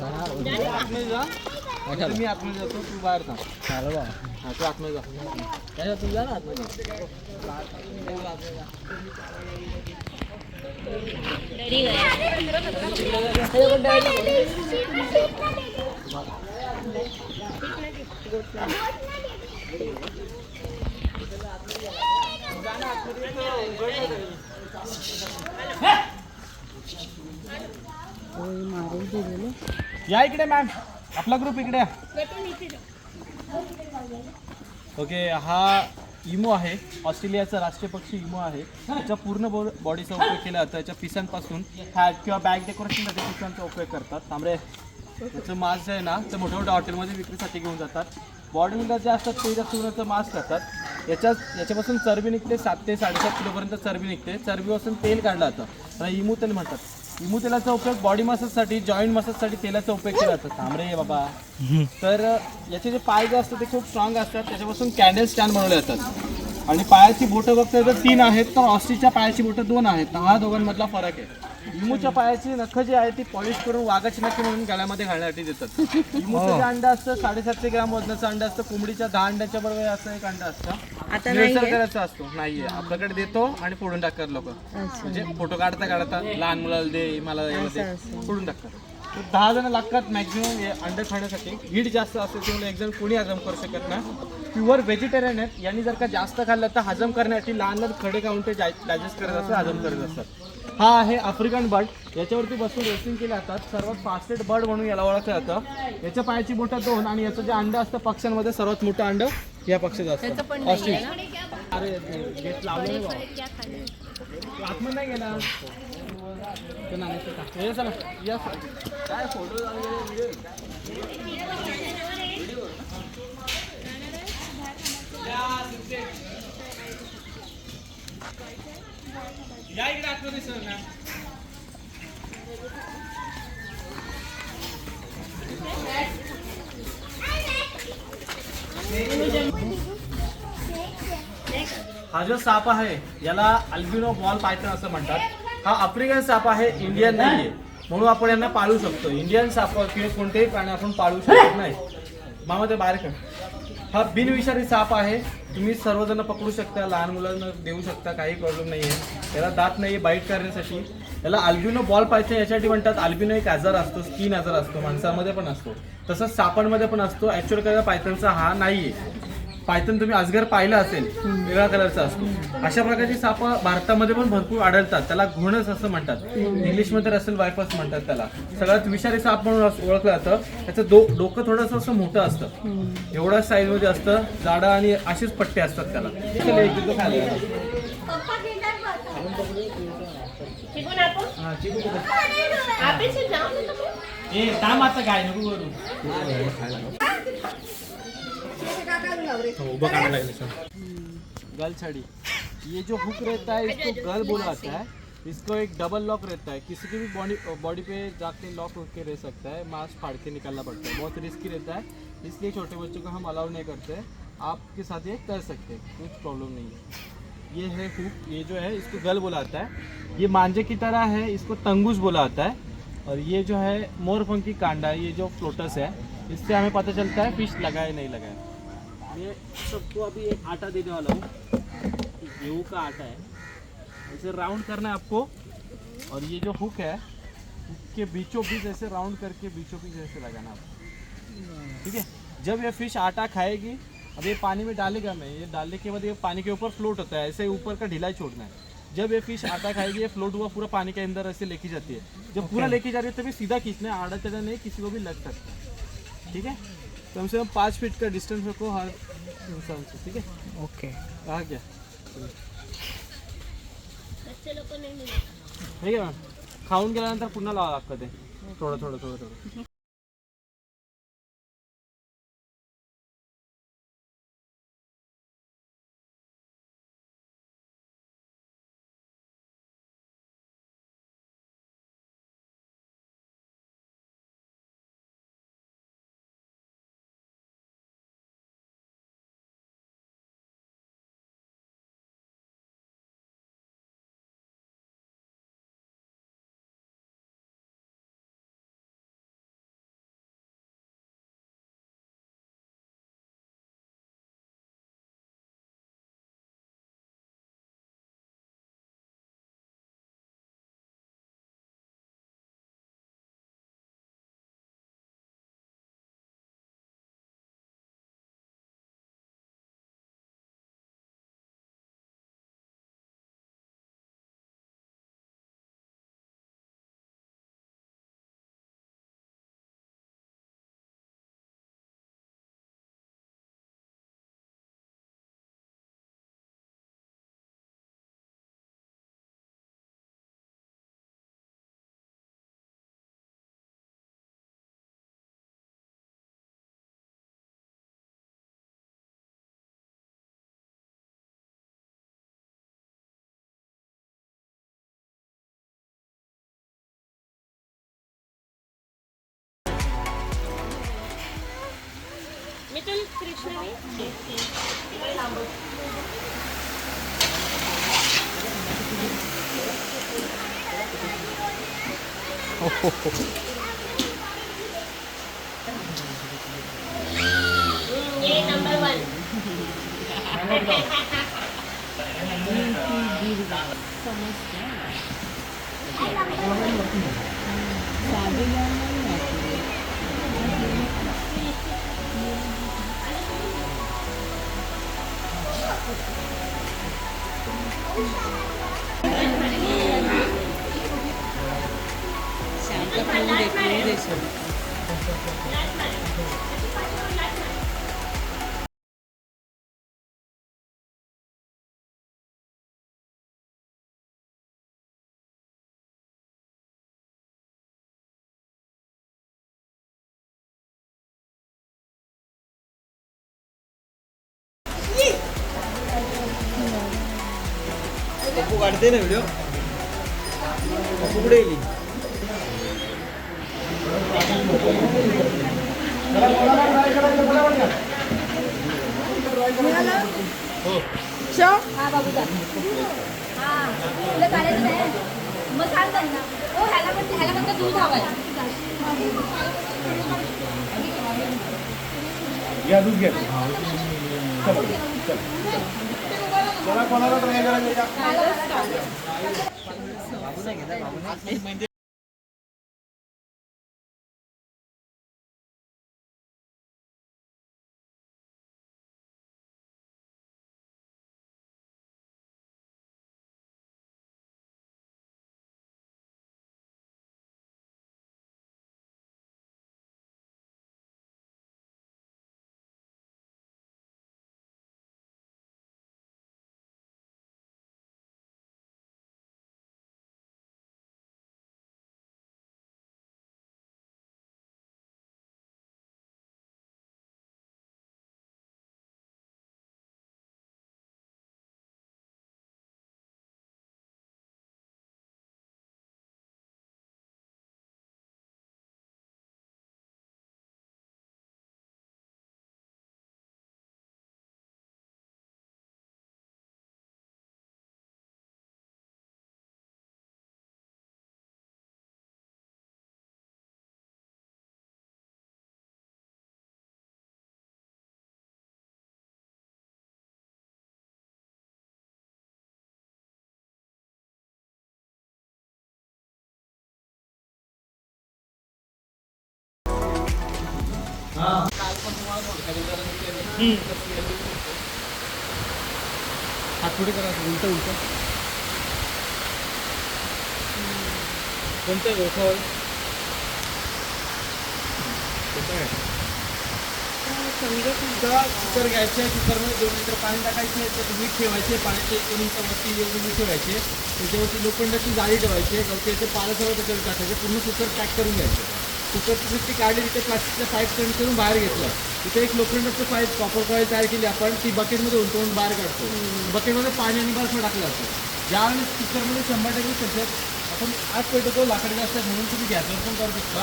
आतमध्ये जा. मी आतमध्ये जातो, तू बाहेर थांब. चालेल बा. हा, तू आतमध्ये जा. काय तू जा ना आतमध्ये. या इकडे मॅम, आपला ग्रुप इकडे. ओके, हा इमो आहे, ऑस्ट्रेलियाचा राष्ट्रीय पक्षी इमो आहे. त्याच्या पूर्ण बॉडीचा उपयोग केला जातो. याच्या पिसांपासून हॅट किंवा बॅग डेकोरेशनसाठी पिसांचा उपयोग करतात. तांबडे त्याचं मांस जे आहे ना, ते मोठ्या मोठ्या हॉटेलमध्ये विक्रीसाठी घेऊन जातात. बॉडीमध्ये जे असतात ते सुवर्ण मांस करतात. याच्यापासून चरबी निघते, 7 ते 7.5 किलोपर्यंत चरबी निघते. चरबीपासून तेल काढलं जातं, त्याला इमू तेल म्हणतात. इमू तेलाचा उपयोग बॉडी मसाजसाठी, जॉईंट मसाजसाठी तेलाचा उपयोग केला जातो. तांबरे बाबा. तर याचे जे पाय जे असतात ते खूप स्ट्रॉंग असतात. त्याच्यापासून कॅन्डल स्टँड बनवले जातात. आणि पायाची बोटं बघता तर 3 आहेत, तर ऑस्ट्रिचच्या पायाची बोटं 2 आहेत. हा दोघांमधला फरक आहे. इमूच्या पायाची नखं जी आहे ती पॉलिश करून वाघाची नखी म्हणून गळ्यामध्ये घालण्यासाठी देतात. इमूचं जे अंडं असतं 750 ग्राम वजनाचं अंडं असतं. कोंबडीच्या 10 अंड्याच्या बरोबर असं एक अंडं असतं. निळसर करायचा असतो. नाहीये, आपल्याकडे देतो आणि फोडून टाकतात लोक. म्हणजे फोटो काढता लहान मुलाला दे, मला फोडून टाकतात. 10 जण लागतात मॅक्झिमम अंडे खाण्यासाठी. हीट जास्त असते त्यामुळे एक जण कोणी हजम करू शकत नाही. प्युअर व्हेजिटेरियन आहेत. यांनी जर का जास्त खाल्लं तर हजम करण्यासाठी लहान लहान खडे खाऊन ते डायजेस्ट करत असतात, हजम करत असतात. हा आहे आफ्रिकन बर्ड. याच्यावरती बसून रेसिंग केले जातात. सर्वात फास्टेस्ट बर्ड म्हणून याला ओळखलं जातं. याच्या पायाची बोटं 2 आणि याचं जे अंडं असतं पक्ष्यांमध्ये सर्वात मोठं अंडं या पक्षाचं असतं. ऑस्ट्रिच. अरे गेट लावलं नाही, आतमध्ये नाही गेला. चला या, काय फोटो या इकडे आतमध्ये सर ना. हा जो साप आहे याला अल्बिनो बॉल पायथन असं म्हणतात. हा आफ्रिकन साप आहे, इंडियन नाहीये, म्हणून आपण यांना पाळू शकतो. इंडियन साप किंवा कोणतेही प्राणी आपण पाळू शकत नाही. मामा ते बाहेर कर. हा बिनविषारी साप आहे. तुम्ही सर्वजण पकडू शकता, लहान मुलांना देऊ शकता, काही प्रॉब्लेम नाही आहे. त्याला दात नाही बाईट करण्यासाठी. याला अल्बिनो बॉल पायथन यासाठी म्हणतात. अल्बिनो एक आजार असतो, स्किन आजार असतो, माणसामध्ये पण असतो, तसंच सापांमध्ये पण असतो. ॲक्च्युअल कलर पायथनचा हा नाहीये. पायथन तुम्ही अजगर पाहिला असेल, वेगळ्या कलरचा असतो. अशा प्रकारची साप भारतामध्ये पण भरपूर आढळतात. त्याला घोणस असं म्हणतात, इंग्लिशमध्ये रसेल वायपर्स म्हणतात त्याला. सगळ्यात विषारी साप म्हणून ओळखलं जातं. त्याचं डोकं थोडंसं असं मोठं असतं, एवढ्या साईज मध्ये असतं, जाडं, आणि अशीच पट्टे असतात त्याला. काय नको गल छड़ी, ये जो हुक रहता है इसको गल बोला जाता है. इसको एक डबल लॉक रहता है, किसी की भी बॉडी पे जाके लॉक होके रह सकता है. मास्क फाड़ के निकालना पड़ता है, बहुत रिस्की रहता है, इसलिए छोटे बच्चों को हम अलाउ नहीं करते. आपके साथ ये कर सकते हैं, कुछ प्रॉब्लम नहीं है. ये है हुक, ये जो है इसको गल बोला जाता है. ये मांझे की तरह है, इसको तंगूस बोला जाता है. और ये जो है मोरपंखी कांडा है, ये जो फ्लोटस है, इससे हमें पता चलता है फिश लगा है नहीं लगा है. ये सबको अभी एक आटा देने वाला हूँ, गेहूँ का आटा है. इसे राउंड करना है आपको, और ये जो हुक है, हुक के बीचों बीच ऐसे राउंड करके बीचों बीच ऐसे लगाना आपको. ठीक है. जब ये फिश आटा खाएगी, अब ये पानी में डालेगा मैं, ये डालने के बाद ये पानी के ऊपर फ्लोट होता है, ऐसे ऊपर का ढिलाई छोड़ना है. जब ये फिश आटा खाएगी, ये फ्लोट हुआ पूरा पानी के अंदर ऐसे लेके जाती है. जब पूरा लेके जा रही है तभी सीधा खींचना है, आड़ा चढ़ा नहीं, किसी को भी लग सकता है. ठीक है. कम से कम 5 फीट का डिस्टेंस रखो हर इंसान से. ठीक है. ओके. आ गया. ठीक आहे मॅम. खाऊन गेल्यानंतर पुन्हा लावा लागतं ते थोडं थोडं थोडं थोडं. लिटिल कृष्णनी ये नंबर 1 पप्पू काढते ना व्हिडिओ. पप्पू कुठे गेली? हो हा बाबूचा हा तुला चालायचं नाही मग सांगतात ना हो ह्याला फक्त दूध हवंय या दूध घ्या. चला चला कोणाला ट्राय करायचं? हात पुढे करा. उलट उलट कोणतं आहे ओखळ? कुकर घ्यायचे. कुकरमध्ये 2 लिटर पाणी टाकायचे. त्यात मीठ ठेवायचे. पाण्याचे 1 इंचावरती एवढे मीठ ठेवायचे. त्याच्यावरती लोखंडाची जाळी ठेवायची. त्याचे पालं सगळं त्याच्यावर टाकायचे. पूर्ण कुकर पॅक करून घ्यायचं. कुकरची सिट्टी काढली. तिथे प्लास्टिकच्या पाईप टर्न करून बाहेर घेतलं. तिथे एक लोखंडाचं पाईप कॉपर कॉईल तयार केली आपण. ती बकेटमध्ये उलटवून बाहेर काढतो. बकेटमध्ये पाणी आणि बर्फ टाकलं जातं. ज्यावेळेस कुकरमध्ये 100 डिग्री सेल्सिअस आपण आज पेटवतो. लाकडी गॅस म्हणून तुम्ही गॅसवर पण करू शकता.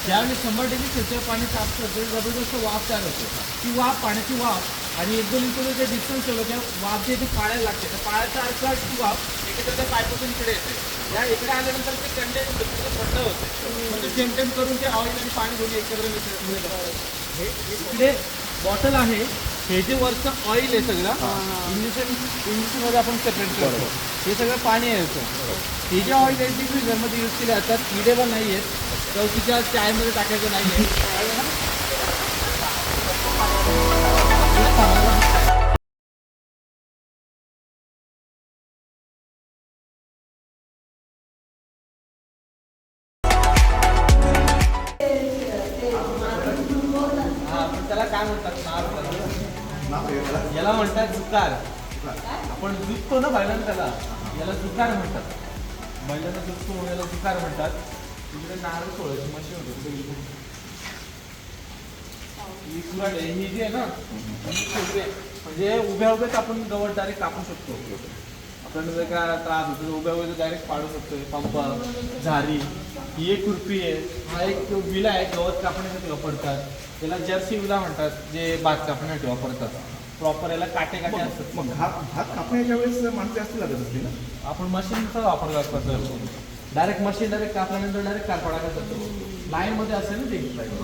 ज्यावेळेस 100 डिग्री सेल्सिअस पाणी तापतं तर जबरदस्त वाफ तयार होते. ती वाफ पाण्याची वाफ आणि 1-2 इंच जे डिस्टन्स ठेवलं त्या वाफ जे ती पाळायला लागते त्या पाळायचा अर्थ ती वाफ एकेतर त्या पाईपासून इकडे येते. या इकडे आल्यानंतर ते कंडेन्स थंड होते. म्हणजे सेम टेम करून ते ऑइल आणि पाणी दोन्ही एकत्र हे इकडे बॉटल आहे. हे जे वरचं ऑइल आहे सगळं इंजेक्शनमध्ये आपण सेपरेट करतो. हे सगळं पाणी आहे याचं. हे जे ऑइल आहे ते फ्रीजरमध्ये यूज केले जातात. किडेवर नाही आहेत. चौकीच्या चायमध्ये टाकायचं नाही आहे. त्याला काय म्हणतात? याला म्हणतात जुकार. आपण जुकतो ना बैलांना, त्याला याला जुकार म्हणतात. बैलांना जुकतो याला जुकार म्हणतात. तिकडे नारळ सोळायची मशीन होती. ही कुऱ्हाड आहे. ही जी आहे ना म्हणजे उभ्या उभ्याच आपण गवत डायरेक्ट कापू शकतो. आपल्याला जर काय त्रास होतो उभ्या उभ्या डायरेक्ट पाडू शकतो. पंप, झारी ही एक खुरपी आहे, हा एक विला आहे गवत कापण्यासाठी वापरतात. त्याला जर्सी विला म्हणतात, जे भात कापण्यासाठी वापरतात. प्रॉपर याला काटे काटे असतात. मग भात कापण्याच्या वेळेस माणसं जास्त लागत असते ना. आपण मशीनचा वापर करतो. डायरेक्ट मशीन डायरेक्ट कापल्यानंतर डायरेक्ट कापडा करतो. लाईनमध्ये असेल ना ते,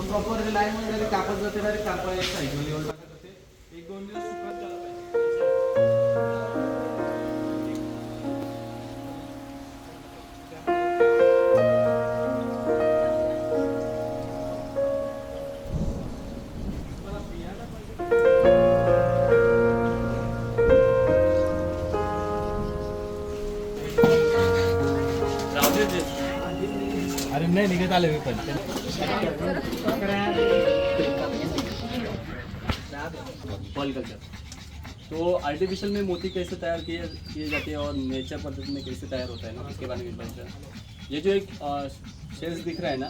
प्रॉपर लाईनमध्ये डायरेक्ट कापत जाते, डायरेक्ट कापड एक साईडला लेवल टाकत जाते. 1-2 दिवस सुकत झालं अरे नाही निघत आले मी पण. पॉलीकल्चर तो आर्टिफिशियल में मोती कैसे तैयार किए जाते हैं और नेचर पद्धति में कैसे तैयार होता है ना, इसके बारे में बताइए। ये जो एक शेल्स दिख रहा है ना,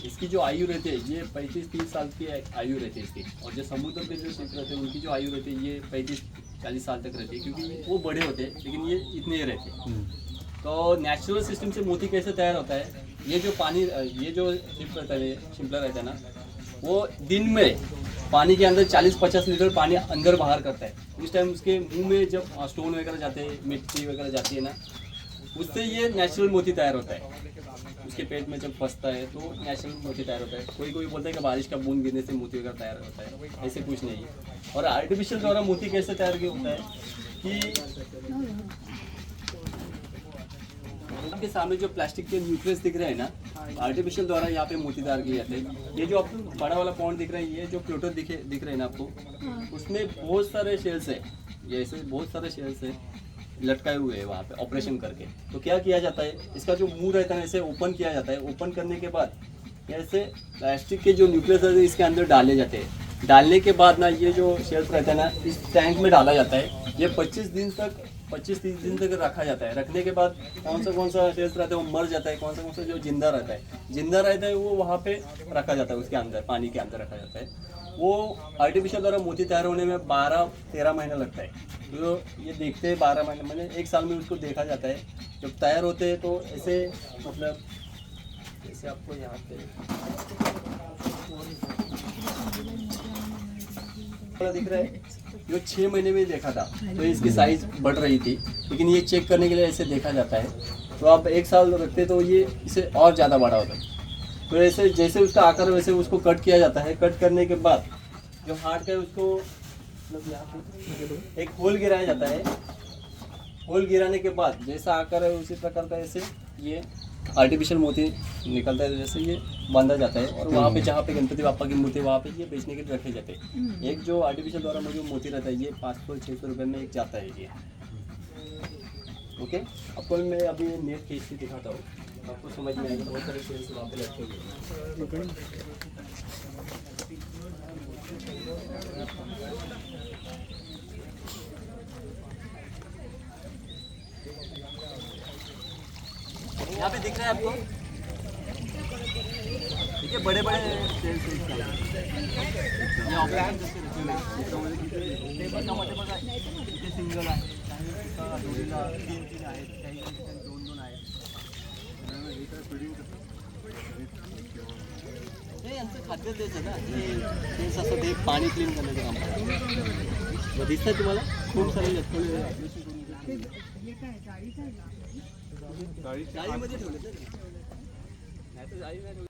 इसकी जो आयु रहती है ये 35-30 साल की आयु रहती है इसकी। और जो समुद्र के जो शिप रहते हैं उनकी जो आयु रहती है ये 35-40 साल तक रहती है, क्योंकि वो बड़े होते हैं लेकिन ये इतने ही रहते हैं। तो नेचुरल सिस्टम से मोती कैसे तैयार होता है, ये जो पानी, ये जो शिप रहता है, शिंपला रहता है ना, वो दिन में पानी के अंदर 40-50 लीटर पानी अंदर बाहर करता है। उस टाइम उसके मुंह में जब स्टोन वगैरह जाते हैं, मिट्टी वगैरह जाती है ना, उससे ये नेचुरल मोती तैयार होता है। उसके पेट में जब फंसता है तो नेचुरल मोती तैयार होता है। कोई बोलता है कि बारिश का बूंद गिरने से मोती वगैरह तैयार होता है, ऐसे कुछ नहीं है। और आर्टिफिशियल द्वारा मोती कैसे तैयार होता है कि आपके सामने जो प्लास्टिक के न्यूक्लियस दिख रहे हैं ना, आर्टिफिशियल द्वारा यहाँ पे मोती तैयार किए जाते हैं। ये जो आपको बड़ा वाला पॉन्ड दिख रहा है, ये जो प्लूटो दिख रहे हैं ना आपको, उसमें बहुत सारे शेल्स है, ये ऐसे बहुत सारे शेल्स है लटकाए हुए हैं वहाँ पे ऑपरेशन करके। तो क्या किया जाता है, इसका जो मुंह रहता है इसे ओपन किया जाता है। ओपन करने के बाद ऐसे प्लास्टिक के जो न्यूक्लियस है इसके अंदर डाले जाते हैं। डालने के बाद ना ये जो शेल्स रहता है ना, इस टैंक में डाला जाता है। ये 25-30 दिन तक रखा जाता है। रखने के बाद कौन सा शेल्स रहता है वो मर जाता है, कौन सा जो जिंदा रहता है वो वहाँ पे रखा जाता है, उसके अंदर पानी के अंदर रखा जाता है। वो आर्टिफिशियल द्वारा मोती तैयार होने में 12-13 महीना लगता है। तो ये देखते हैं 12 महीने, मैंने 1 साल में उसको देखा जाता है। जब तैयार होते हैं तो ऐसे मतलब जैसे आपको यहाँ पे दिख रहा है, जो 6 महीने में देखा था तो इसकी साइज बढ़ रही थी, लेकिन ये चेक करने के लिए ऐसे देखा जाता है। तो आप 1 साल रखते तो ये इसे और ज़्यादा बड़ा होता है। तो ऐसे जैसे उसका आकार वैसे उसको कट किया जाता है। कट करने के बाद जो हार्ट का है उसको मतलब यहाँ पे एक होल गिराया जाता है। होल गिराने के बाद जैसा आकार है उसी प्रकार का ऐसे ये आर्टिफिशियल मोती निकलता है, जैसे ये बांधा जाता है। और वहाँ पे जहाँ पे गणपति बापा की मूर्ति वहाँ पे ये बेचने के लिए रखे जाते हैं। एक जो आर्टिफिशियल द्वारा जो मोती रहता है ये 500-600 रुपये में एक जाता है ये। ओके, आपको मैं अभी नेट खींच के दिखाता हूँ, आपको समझ में आएगा। बहुत सारे शेल्स वहाँ पे लटके हुए हैं। यहाँ पे दिख रहा है आपको, देखिए बड़े बड़े शेल्स हैं। ये ऑपरेशन करके सिंगल आहे, जोडीला 3-3 आहेत, काही ठिकाणी 2-2 आहेत। हे यांचं खाद्य तेच आहे ना, तेच असं ते पाणी क्लीन करण्याचं काम करतात। दिसतंय तुम्हाला खूप सारे लटकवलेले जाळीमध्ये ठेवले, नाही तर जाळी नाही ठेवली।